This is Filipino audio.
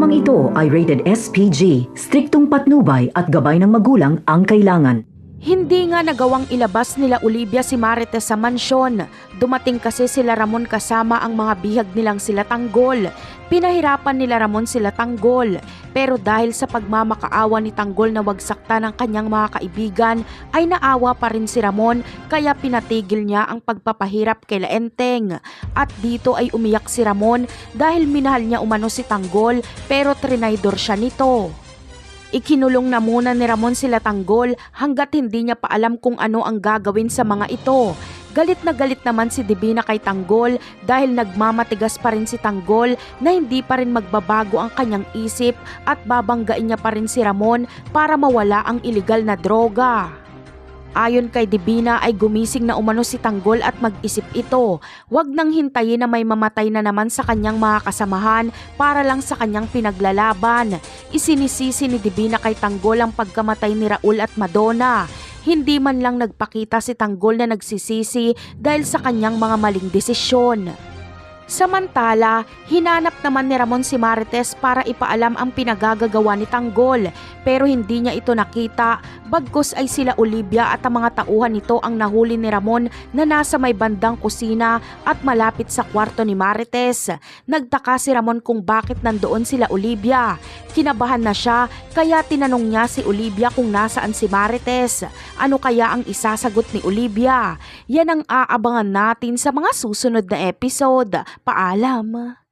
Programang ito ay rated SPG, striktong patnubay at gabay ng magulang ang kailangan. Hindi nga nagawang ilabas nila Olivia si Marites sa mansyon. Dumating kasi sila Ramon kasama ang mga bihag nilang sila Tanggol. Pinahirapan nila Ramon sila Tanggol. Pero dahil sa pagmamakaawa ni Tanggol na wagsakta ng kanyang mga kaibigan, ay naawa pa rin si Ramon kaya pinatigil niya ang pagpapahirap kay Laenteng. At dito ay umiyak si Ramon dahil minahal niya umano si Tanggol pero trinaydor siya nito. Ikinulong na muna ni Ramon sila Tanggol hanggat hindi niya pa alam kung ano ang gagawin sa mga ito. Galit na galit naman si Divina kay Tanggol dahil nagmamatigas pa rin si Tanggol na hindi pa rin magbabago ang kanyang isip at babanggain niya pa rin si Ramon para mawala ang iligal na droga. Ayon kay Divina ay gumising na umano si Tanggol at mag-isip ito. Huwag nang hintayin na may mamatay na naman sa kanyang mga kasamahan para lang sa kanyang pinaglalaban. Isinisisi ni Divina kay Tanggol ang pagkamatay ni Raul at Madonna. Hindi man lang nagpakita si Tanggol na nagsisisi dahil sa kanyang mga maling desisyon. Samantala, hinanap naman ni Ramon si Marites para ipaalam ang pinagagagawa ni Tanggol pero hindi niya ito nakita, bagkus ay sila Olivia at ang mga tauhan nito ang nahuli ni Ramon na nasa may bandang kusina at malapit sa kwarto ni Marites. Nagtaka si Ramon kung bakit nandoon sila Olivia. Kinabahan na siya kaya tinanong niya si Olivia kung nasaan si Marites. Ano kaya ang isasagot ni Olivia? Yan ang aabangan natin sa mga susunod na episode. Paalam!